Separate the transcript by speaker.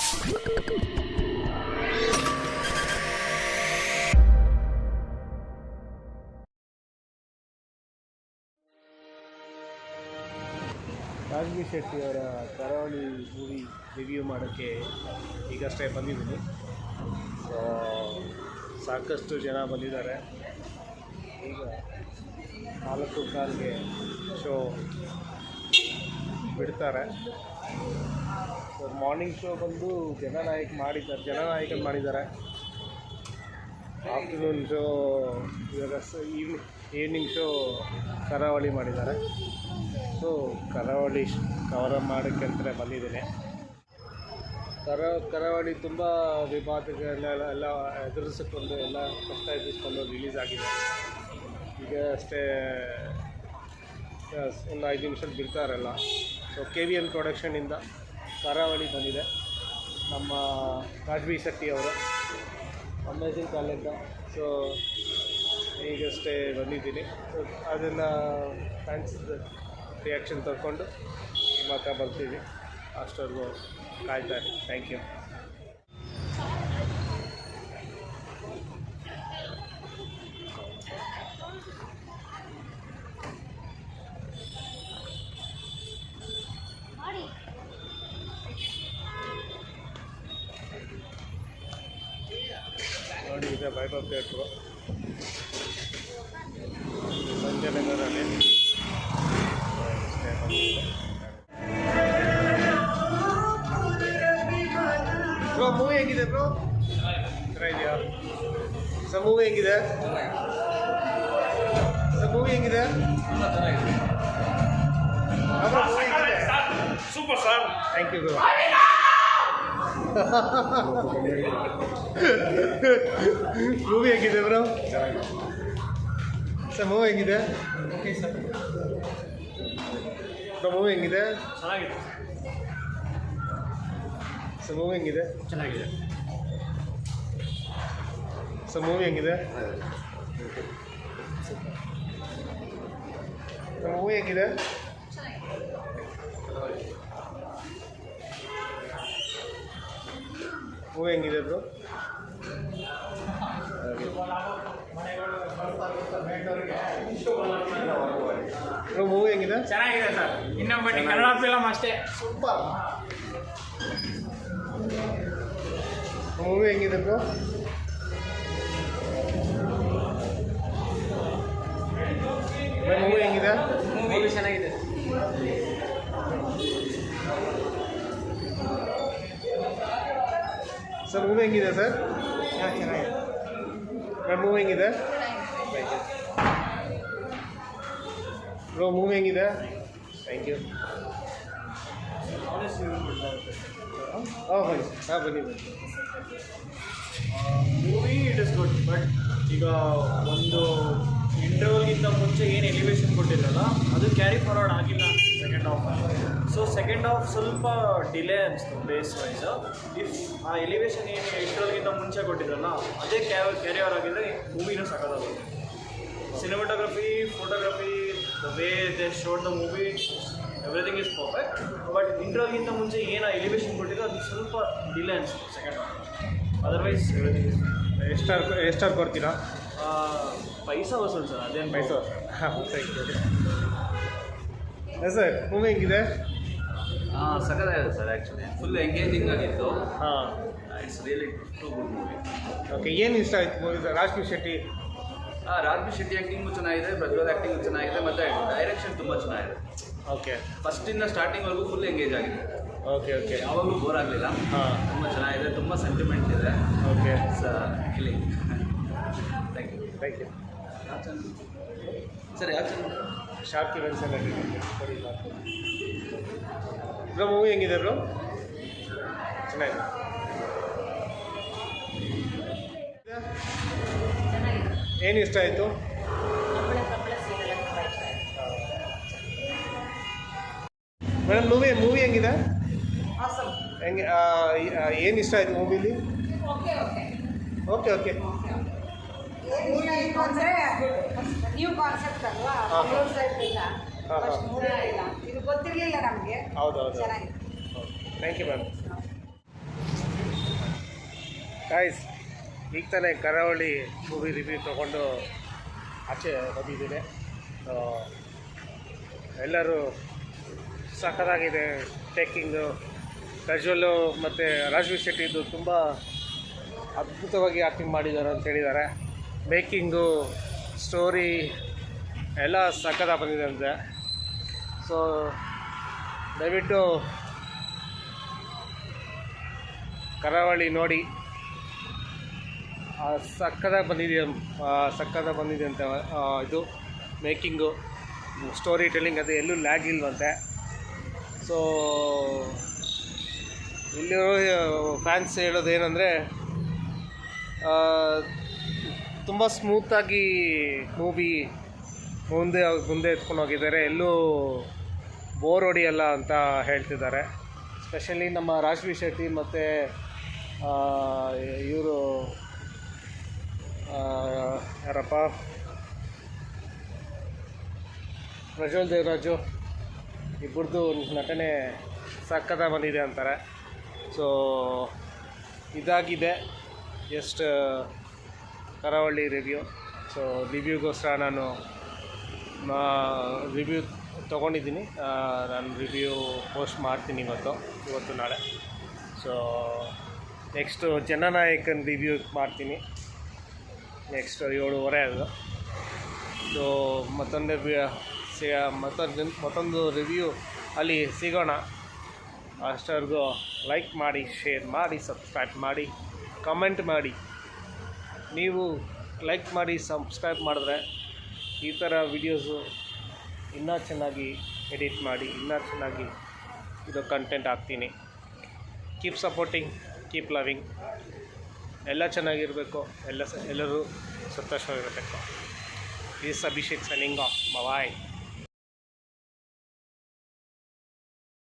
Speaker 1: ರಾಜ್ಬಿ ಶೆಟ್ಟಿಯವರ ಕರಾವಳಿ movie review ಮಾಡೋಕ್ಕೆ ಈಗಷ್ಟೇ ಬಂದಿದ್ದೀನಿ. ಸಾಕಷ್ಟು ಜನ ಬಂದಿದ್ದಾರೆ. ಈಗ 4:15ಗೆ ಶೋ ಬಿಡ್ತಾರೆ. ಮಾರ್ನಿಂಗ್ ಶೋ ಬಂದು ಜನನಾಯಕನ್ ಮಾಡಿದ್ದಾರೆ. ಆಫ್ಟರ್ನೂನ್ ಶೋ ಇವಾಗ ಈವ್ನಿಂಗ್ ಶೋ ಕರಾವಳಿ ಮಾಡಿದ್ದಾರೆ. ಸೊ ಕರಾವಳಿ ಕವರ್ ಮಾಡೋಕ್ಕೆ ಅಂತಲೇ ಬಂದಿದ್ದೀನಿ. ಕರಾವಳಿ ತುಂಬ ವಿವಾದಗಳನ್ನೆಲ್ಲ ಎದುರಿಸಿಕೊಂಡು ಎಲ್ಲ ಕಷ್ಟ ಎದುರಿಸ್ಕೊಂಡು ರಿಲೀಸ್ ಆಗಿದೆ. ಈಗ ಅಷ್ಟೇ ಒಂದು 5 ನಿಮಿಷದಲ್ಲಿ ಬಿಡ್ತಾರಲ್ಲ. ಸೊ KVN ಪ್ರೊಡಕ್ಷನಿಂದ ಕರಾವಳಿ ಬಂದಿದೆ. ನಮ್ಮ ರಾಜ್ಬಿ ಶೆಟ್ಟಿ ಅವರು ಅಮೇಜಿಂಗ್ ಟ್ಯಾಲೆಂಟ್. ಸೊ ಈಗಷ್ಟೇ ಬಂದಿದ್ದೀನಿ. ಸೊ ಅದನ್ನು ಫ್ಯಾನ್ಸ್ ರಿಯಾಕ್ಷನ್ ತಗೊಂಡು ನಿಮ್ಮ ಹತ್ರ ಬರ್ತೀವಿ. ಅಷ್ಟವರೆಗೂ ಕಾಯ್ತಾರೆ. Thank you. ನೋಡಿ, ಇದೆ ವೈಭವ್ ಥಿಯೇಟ್ರು, ಸಂಜಯನಗರಲ್ಲಿ. ಬ್ರೋ ಮೂವಿ ಹೇಗಿದೆ ಬ್ರೋ? ಚೆನ್ನಾಗಿದೆಯಾ ಸರ್? ಮೂವಿ ಹೇಗಿದೆ ಸರ್? ಮೂವಿ ಹೇಗಿದೆ? Super sir. Thank you bro. Movie ಹೇಗಿದೆ ಬ್ರೋ? ಸರ್ ಮೂವಿ ಹೇಗಿದೆ? Okay sir. ಬ್ರೋ ಮೂವಿ ಹೆಂಗಿದೆ? ಚೆನ್ನಾಗಿದೆ ಸರ್. ಮೂವಿ ಹೆಂಗಿದೆ? ಚೆನ್ನಾಗಿದೆ ಸರ್. ಮೂವಿ ಹೆಂಗಿದೆ? ಮೂವಿ ಹೆಂಗಿದೆ? ಮೂವಿ ಹೆಂಗಿದೆ ಬ್ರೋ? ಮೂವಿ ಹೆಂಗಿದೆ?
Speaker 2: ಚೆನ್ನಾಗಿದೆ ಸರ್. ಇನ್ನೊಬ್ಬ ಕನ್ನಡ ಫಿಲಮ್ ಅಷ್ಟೇ.
Speaker 1: ಸೂಪರ್. ಮೂವಿ ಹೆಂಗಿದೆ ಬ್ರೋ? ಮೂವಿ ಹೆಂಗಿದೆ?
Speaker 2: ಮೂವಿ ಚೆನ್ನಾಗಿದೆ
Speaker 1: ಸರ್. ಮೂವಿ ಹೆಂಗಿದೆ ಸರ್?
Speaker 2: ಚೆನ್ನಾಗಿದೆ.
Speaker 1: ಮೂವಿ ಹೆಂಗಿದೆ ಬ್ರೋ? ಮೂವಿ ಹೆಂಗಿದೆ? Thank you. ಬನ್ನಿ.
Speaker 2: Movie it is good, but ಈಗ ಒಂದು ಇಂಟರ್ವಲ್ಗಿಂತ ಮುಂಚೆ ಏನು ಎಲಿವೇಶನ್ ಕೊಟ್ಟಿದ್ರಲ್ಲ ಅದು ಕ್ಯಾರಿ ಫಾರ್ವರ್ಡ್ ಆಗಿಲ್ಲ second half. So second half ಸ್ವಲ್ಪ ಡಿಲೇ ಅನಿಸ್ತು ಬೇಸ್ ವೈಸ್. ಇಫ್ ಆ ಎಲಿವೇಶನ್ ಏನು ಇಂಟರ್ವಲ್ಗಿಂತ ಮುಂಚೆ ಕೊಟ್ಟಿದ್ರಲ್ಲ ಅದೇ ಕ್ಯಾರಿ ಓವರ್ ಆಗಿದ್ರೆ ಮೂವಿನೂ ಸಕ್ಕತ್ತಾಗುತ್ತೆ. Cinematography, photography, the way they showed the movie, everything is perfect. But ಇಂಟರ್ವಲ್ಗಿಂತ ಮುಂಚೆ ಏನು ಎಲಿವೇಶನ್ ಕೊಟ್ಟಿದ್ರು ಅದು ಸ್ವಲ್ಪ ಡಿಲೇ ಅನಿಸ್ತು second half. Otherwise everything is.
Speaker 1: ಎಷ್ಟಾರು ಕೊಡ್ತೀರಾ?
Speaker 2: ಪೈಸಾ ವಸೂಲ್ ಸರ್. ಅದೇನು
Speaker 1: ಪೈಸಾ? ಸರ್ ಮೂವಿ ಹೆಂಗಿದೆ?
Speaker 3: ಸಖತ್ತಾಗಿದೆ ಸರ್. ಆ್ಯಕ್ಚುಲಿ ಫುಲ್ ಎಂಗೇಜಿಂಗ್ ಆಗಿತ್ತು.
Speaker 1: ಹಾಂ,
Speaker 3: it's really too good movie.
Speaker 1: Okay, ಏನು ಇಷ್ಟ ಆಯಿತು ಮೂವಿ? ರಾಜ್ಬಿ ಶೆಟ್ಟಿ
Speaker 3: ಆ್ಯಕ್ಟಿಂಗು ಚೆನ್ನಾಗಿದೆ, ಪ್ರಜ್ವಲ್ ಆ್ಯಕ್ಟಿಂಗು ಚೆನ್ನಾಗಿದೆ, ಮತ್ತು ಡೈರೆಕ್ಷನ್ ತುಂಬ ಚೆನ್ನಾಗಿದೆ.
Speaker 1: ಓಕೆ,
Speaker 3: ಫಸ್ಟಿಂದ ಸ್ಟಾರ್ಟಿಂಗ್ವರೆಗೂ ಫುಲ್ ಎಂಗೇಜ್ ಆಗಿದೆ.
Speaker 1: Okay okay.
Speaker 3: ಯಾವಾಗಲೂ ಬೋರ್ ಆಗಲಿಲ್ಲ.
Speaker 1: ಹಾಂ,
Speaker 3: ತುಂಬ ಚೆನ್ನಾಗಿದೆ, ತುಂಬ ಸೆಂಟಿಮೆಂಟ್ ಇದೆ.
Speaker 1: Okay
Speaker 3: feeling. Thank you.
Speaker 1: Thank you
Speaker 3: sir. ಯಾವ ಚೆಂದ
Speaker 1: ಶಾರ್ಕ್ ಇವೆಂಟ್ಸ್ ಎಲ್ಲ ಬ್ರೋ. ಮೂವಿ ಹೆಂಗಿದೆ ಬ್ರೋ? ಚೆನ್ನಾಗಿದೆ. ಏನು ಇಷ್ಟ ಆಯಿತು? ಮೇಡಮ್ ಮೂವಿ ಹೆಂಗಿದೆ? ಹೆಂಗೆ ಏನು ಇಷ್ಟ ಆಯಿತು ಮೂವಿಲಿ? Okay okay.
Speaker 4: ನ್ಯೂ ಕಾನ್ಸೆಪ್ಟ್ ಅಲ್ವಾ, ಇದು ಗೊತ್ತಿರಲಿಲ್ಲ ನಮಗೆ.
Speaker 1: ಹೌದೌದು.
Speaker 4: ಚೆನ್ನಾಗಿದೆ.
Speaker 1: Thank you ma'am. ಗಾಯ್ಸ್ ಈಗ ತಾನೇ ಕರಾವಳಿ ಮೂವಿ ರಿವ್ಯೂ ತೊಗೊಂಡು ಆಚೆ ಬಂದಿದ್ದೀನಿ. ಎಲ್ಲರೂ ಸಖತ್ತಾಗಿದೆ. ಟೇಕಿಂಗು ಪ್ರಜ್ವಲ್ಲು ಮತ್ತು ರಾಜ್ವೀರ್ ಶೆಟ್ಟಿದು ತುಂಬ ಅದ್ಭುತವಾಗಿ ಆ್ಯಕ್ಟಿಂಗ್ ಮಾಡಿದ್ದಾರೆ ಅಂತ ಹೇಳಿದ್ದಾರೆ. ಮೇಕಿಂಗು, ಸ್ಟೋರಿ ಎಲ್ಲ ಸಖತ್ತಾಗಿ ಬಂದಿದೆ ಅಂತೆ. ಸೊ ದಯವಿಟ್ಟು ಕರಾವಳಿ ನೋಡಿ. ಸಕ್ಕತ್ತಾಗಿ ಬಂದಿದೆ ಅಂತ ಇದು ಮೇಕಿಂಗು, ಸ್ಟೋರಿ ಟೆಲ್ಲಿಂಗ್ ಅದು ಎಲ್ಲೂ ಲ್ಯಾಗ್ ಇಲ್ವಂತೆ. ಸೊ ಇಲ್ಲಿರೋ ಫ್ಯಾನ್ಸ್ ಹೇಳೋದು ಏನಂದರೆ ತುಂಬ ಸ್ಮೂತಾಗಿ ಮೂವಿ ಮುಂದೆ ಎತ್ಕೊಂಡು ಹೋಗಿದ್ದಾರೆ, ಎಲ್ಲೂ ಬೋರ್ ಹೊಡಿಯಲ್ಲ ಅಂತ ಹೇಳ್ತಿದ್ದಾರೆ. ಸ್ಪೆಷಲಿ ನಮ್ಮ ರಾಜ್ವೀರ್ ಶೆಟ್ಟಿ ಮತ್ತು ಇವರು ಯಾರಪ್ಪ ಪ್ರಜ್ವಲ್ ದೇವರಾಜು ಇಬ್ಬರದು ನಟನೆ ಸಖತ್ತಾಗಿ ಬಂದಿದೆ ಅಂತಾರೆ. ಸೊ ಇದಾಗಿದೆ ಜಸ್ಟ್ ಕರಾವಳಿ ರಿವ್ಯೂ. ಸೊ ರಿವ್ಯೂಗೋಸ್ಕರ ನಾನು ರಿವ್ಯೂ ತೊಗೊಂಡಿದ್ದೀನಿ. ನಾನು ರಿವ್ಯೂ ಪೋಸ್ಟ್ ಮಾಡ್ತೀನಿ ಇವತ್ತು ನಾಳೆ. ಸೊ ನೆಕ್ಸ್ಟು ಜನನಾಯಕನ ರಿವ್ಯೂ ಮಾಡ್ತೀನಿ ನೆಕ್ಸ್ಟ್ 7:30 ಅದು. ಸೊ ಮತ್ತೊಂದು ರಿವ್ಯೂ ಅಲ್ಲಿ ಸಿಗೋಣ. ಅಷ್ಟವರೆಗೂ ಲೈಕ್ ಮಾಡಿ, ಶೇರ್ ಮಾಡಿ, ಸಬ್ಸ್ಕ್ರೈಬ್ ಮಾಡಿ, ಕಮೆಂಟ್ ಮಾಡಿ. ನೀವು ಲೈಕ್ ಮಾಡಿ, ಸಬ್ಸ್ಕ್ರೈಬ್ ಮಾಡಿದ್ರೆ ಈ ಥರ ವಿಡಿಯೋಸು ಇನ್ನೂ ಚೆನ್ನಾಗಿ ಎಡಿಟ್ ಮಾಡಿ ಇನ್ನೂ ಚೆನ್ನಾಗಿ ಇದು ಕಂಟೆಂಟ್ ಹಾಕ್ತೀನಿ. Keep supporting, keep loving. ಎಲ್ಲ ಚೆನ್ನಾಗಿರಬೇಕು, ಎಲ್ಲರೂ ಸಂತೋಷವಾಗಿರಬೇಕು. This Abhishek signing off. Bye.